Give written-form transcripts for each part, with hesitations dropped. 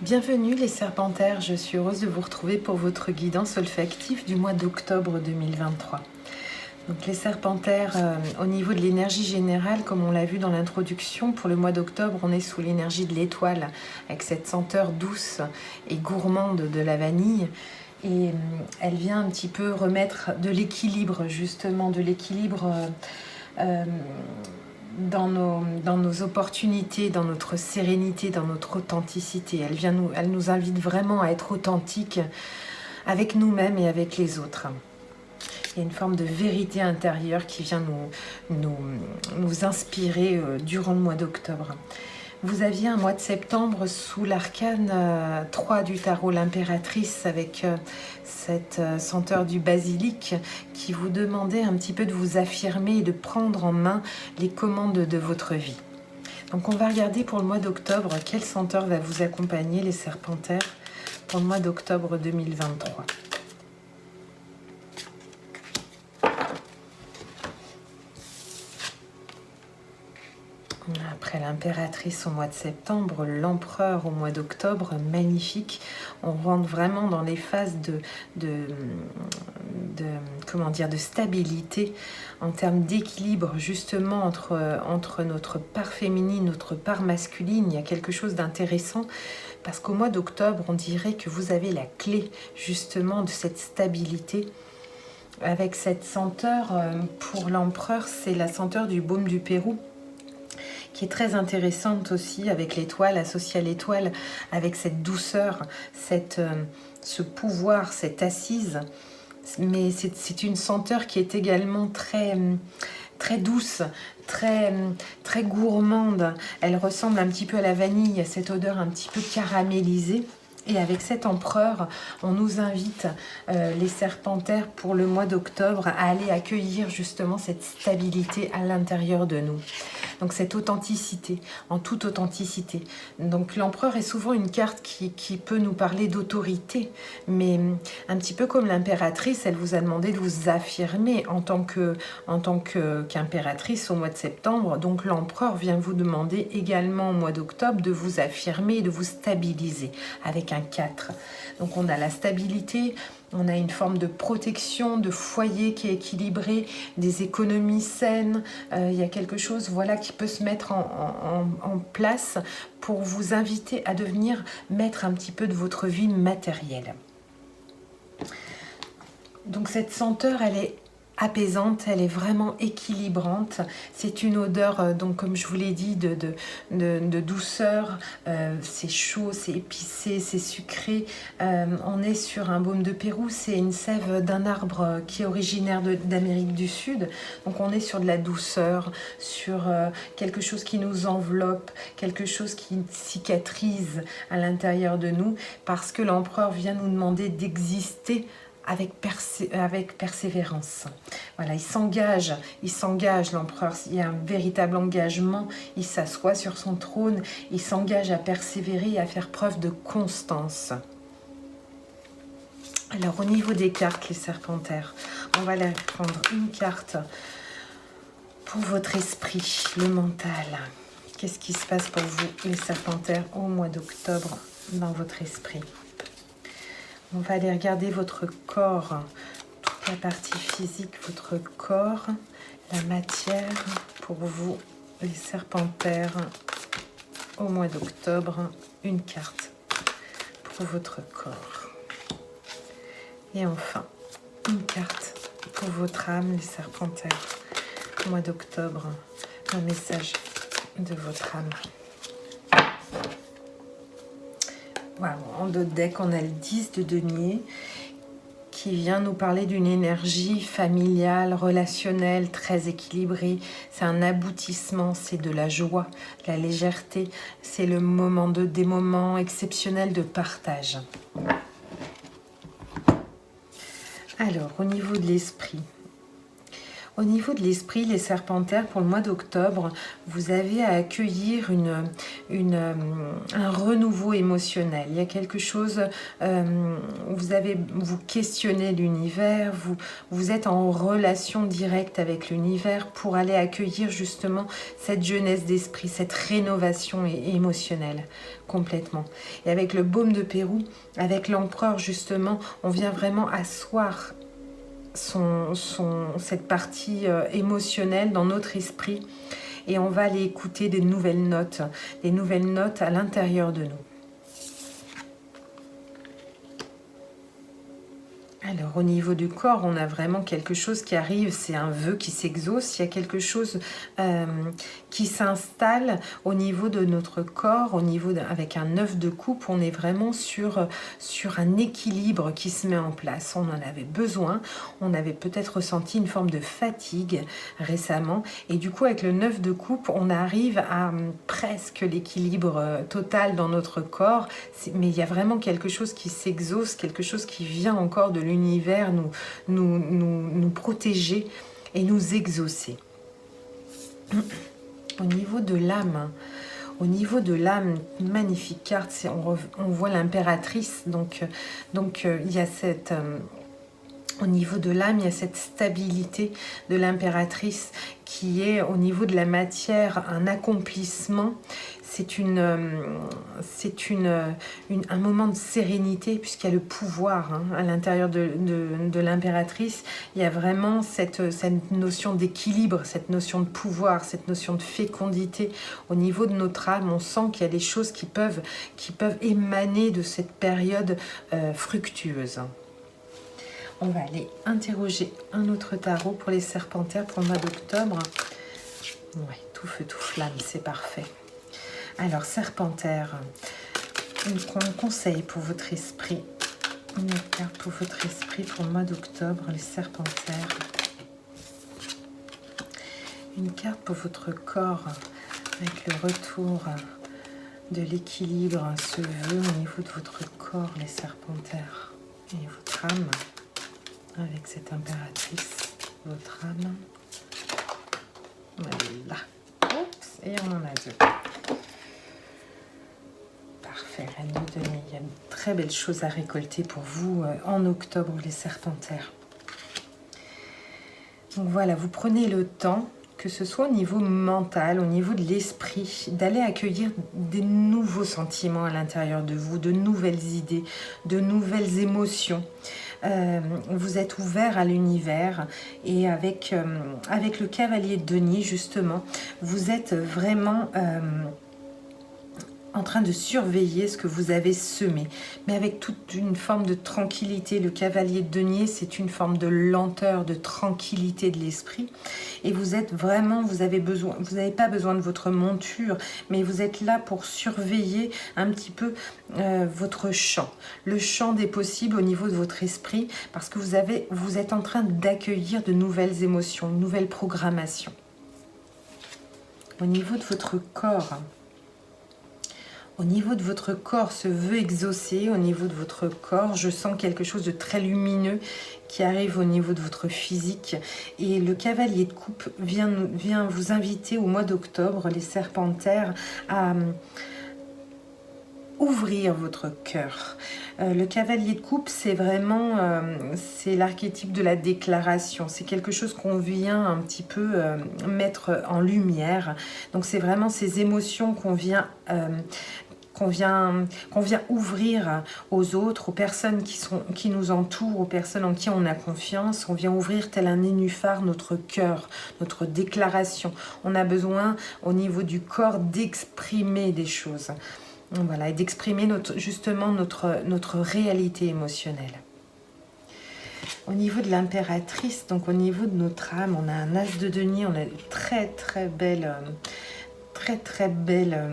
Bienvenue les Serpentaires, je suis heureuse de vous retrouver pour votre guidance olfactive du mois d'octobre 2023. Donc les Serpentaires, au niveau de l'énergie générale, comme on l'a vu dans l'introduction, pour le mois d'octobre, on est sous l'énergie de l'étoile, avec cette senteur douce et gourmande de la vanille. Et elle vient un petit peu remettre de l'équilibre, justement, de l'équilibre dans nos opportunités, dans notre sérénité, dans notre authenticité. Elle nous invite vraiment à être authentiques avec nous-mêmes et avec les autres. Il y a une forme de vérité intérieure qui vient nous inspirer durant le mois d'octobre. Vous aviez un mois de septembre sous l'arcane 3 du tarot, l'impératrice, avec cette senteur du basilic qui vous demandait un petit peu de vous affirmer et de prendre en main les commandes de votre vie. Donc on va regarder pour le mois d'octobre quelle senteur va vous accompagner les Serpentaires pour le mois d'octobre 2023. Après l'impératrice au mois de septembre, l'empereur au mois d'octobre, magnifique. On rentre vraiment dans les phases de stabilité en termes d'équilibre justement entre notre part féminine, notre part masculine. Il y a quelque chose d'intéressant parce qu'au mois d'octobre, on dirait que vous avez la clé justement de cette stabilité. Avec cette senteur, pour l'empereur, c'est la senteur du baume du Pérou, qui est très intéressante aussi avec l'étoile, associée à l'étoile, avec cette douceur, ce pouvoir, cette assise. Mais c'est une senteur qui est également très douce, très gourmande. Elle ressemble un petit peu à la vanille, à cette odeur un petit peu caramélisée. Et avec cet empereur, on nous invite, les Serpentaires, pour le mois d'octobre, à aller accueillir justement cette stabilité à l'intérieur de nous. Donc cette authenticité, en toute authenticité. Donc l'empereur est souvent une carte qui peut nous parler d'autorité, mais un petit peu comme l'impératrice, elle vous a demandé de vous affirmer en tant qu'impératrice au mois de septembre. Donc l'empereur vient vous demander également au mois d'octobre de vous affirmer et de vous stabiliser avec un 4. Donc on a la stabilité, on a une forme de protection, de foyer qui est équilibré, des économies saines. Il y a quelque chose qui peut se mettre en place pour vous inviter à devenir maître un petit peu de votre vie matérielle. Donc cette senteur, elle est apaisante, elle est vraiment équilibrante. C'est une odeur, donc comme je vous l'ai dit, de douceur. C'est chaud, c'est épicé, c'est sucré. On est sur un baume de Pérou, c'est une sève d'un arbre qui est originaire d'Amérique du Sud. Donc on est sur de la douceur, sur quelque chose qui nous enveloppe, quelque chose qui cicatrise à l'intérieur de nous, parce que l'empereur vient nous demander d'exister avec persévérance. Voilà, il s'engage l'empereur, il y a un véritable engagement, il s'assoit sur son trône, il s'engage à persévérer et à faire preuve de constance. Alors au niveau des cartes, les Serpentaires, on va aller prendre une carte pour votre esprit, le mental. Qu'est-ce qui se passe pour vous, les Serpentaires, au mois d'octobre dans votre esprit? On va aller regarder votre corps, toute la partie physique, votre corps, la matière pour vous, les Serpentaires, au mois d'octobre. Une carte pour votre corps. Et enfin, une carte pour votre âme, les Serpentaires, au mois d'octobre. Un message de votre âme. Voilà, en dos de deck, on a le 10 de denier qui vient nous parler d'une énergie familiale, relationnelle, très équilibrée. C'est un aboutissement, c'est de la joie, de la légèreté. C'est des moments exceptionnels de partage. Alors, au niveau de l'esprit, Au niveau de l'esprit, les serpentaires, pour le mois d'octobre, vous avez à accueillir un renouveau émotionnel. Il y a quelque chose, vous questionnez l'univers, vous êtes en relation directe avec l'univers pour aller accueillir justement cette jeunesse d'esprit, cette rénovation émotionnelle complètement. Et avec le baume de Pérou, avec l'empereur justement, on vient vraiment asseoir cette partie émotionnelle dans notre esprit et on va aller écouter des nouvelles notes à l'intérieur de nous. Alors au niveau du corps, on a vraiment quelque chose qui arrive, c'est un vœu qui s'exauce, il y a quelque chose qui s'installe au niveau de notre corps, avec un œuf de coupe, on est vraiment sur un équilibre qui se met en place. On en avait besoin, on avait peut-être ressenti une forme de fatigue récemment et du coup avec le 9 de coupe, on arrive à presque l'équilibre total dans notre corps, mais il y a vraiment quelque chose qui s'exauce, quelque chose qui vient encore de l'univers nous protéger et nous exaucer. Au niveau de l'âme, magnifique carte, on voit l'impératrice, donc il y a cette... Au niveau de l'âme, il y a cette stabilité de l'impératrice qui est au niveau de la matière un accomplissement. C'est un moment de sérénité puisqu'il y a le pouvoir à l'intérieur de l'impératrice. Il y a vraiment cette notion d'équilibre, cette notion de pouvoir, cette notion de fécondité. Au niveau de notre âme, on sent qu'il y a des choses qui peuvent émaner de cette période fructueuse. On va aller interroger un autre tarot pour les serpentaires pour le mois d'octobre. Ouais, tout feu, tout flamme, c'est parfait. Alors, serpentaire, un conseil pour votre esprit. Une carte pour votre esprit pour le mois d'octobre, les serpentaires. Une carte pour votre corps, avec le retour de l'équilibre, ce vœu au niveau de votre corps, les serpentaires. Et votre âme. Avec cette impératrice, votre âme. Voilà. Oups, et on en a deux. Parfait, reine de denier. Il y a une très belle chose à récolter pour vous en octobre, les serpentaires. Donc voilà, vous prenez le temps, que ce soit au niveau mental, au niveau de l'esprit, d'aller accueillir des nouveaux sentiments à l'intérieur de vous, de nouvelles idées, de nouvelles émotions. Vous êtes ouvert à l'univers et avec le cavalier de denier justement, vous êtes vraiment en train de surveiller ce que vous avez semé, mais avec toute une forme de tranquillité. Le cavalier de denier, c'est une forme de lenteur, de tranquillité de l'esprit. Et vous êtes vraiment, vous n'avez pas besoin de votre monture, mais vous êtes là pour surveiller un petit peu votre champ, le champ des possibles au niveau de votre esprit, parce que vous êtes en train d'accueillir de nouvelles émotions, une nouvelle programmation. Au niveau de votre corps, ce vœu exaucé, au niveau de votre corps, je sens quelque chose de très lumineux qui arrive au niveau de votre physique. Et le cavalier de coupe vient vous inviter au mois d'octobre, les serpentaires, à ouvrir votre cœur. Le cavalier de coupe, c'est vraiment c'est l'archétype de la déclaration. C'est quelque chose qu'on vient un petit peu mettre en lumière. Donc c'est vraiment ces émotions qu'on vient ouvrir aux autres, aux personnes qui nous entourent, aux personnes en qui on a confiance. On vient ouvrir tel un nénuphar notre cœur, notre déclaration. On a besoin au niveau du corps d'exprimer des choses. Voilà, et d'exprimer justement notre réalité émotionnelle. Au niveau de l'impératrice, donc au niveau de notre âme, on a un as de denier, on a de très belles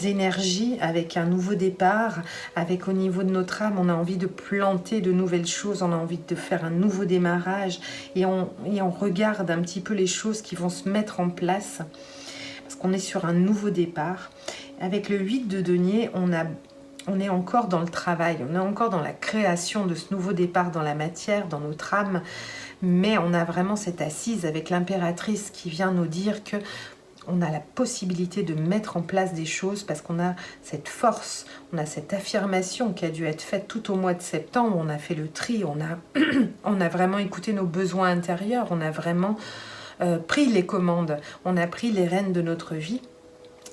énergies avec un nouveau départ, avec au niveau de notre âme, on a envie de planter de nouvelles choses, on a envie de faire un nouveau démarrage et on regarde un petit peu les choses qui vont se mettre en place parce qu'on est sur un nouveau départ. Avec le 8 de denier, on est encore dans le travail, on est encore dans la création de ce nouveau départ dans la matière, dans notre âme. mais on a vraiment cette assise avec l'impératrice qui vient nous dire que on a la possibilité de mettre en place des choses parce qu'on a cette force, on a cette affirmation qui a dû être faite tout au mois de septembre. On a fait le tri, on a vraiment écouté nos besoins intérieurs, on a vraiment pris les commandes, on a pris les rênes de notre vie.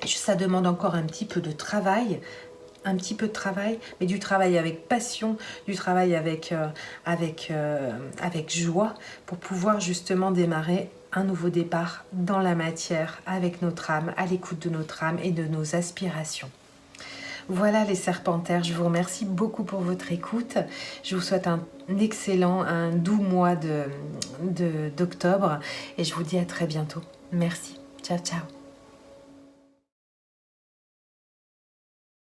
Ça demande encore un petit peu de travail, mais du travail avec passion, du travail avec joie pour pouvoir justement démarrer un nouveau départ dans la matière avec notre âme, à l'écoute de notre âme et de nos aspirations. Voilà les serpentaires, je vous remercie beaucoup pour votre écoute. Je vous souhaite un excellent, un doux mois d'octobre et je vous dis à très bientôt. Merci. Ciao, ciao.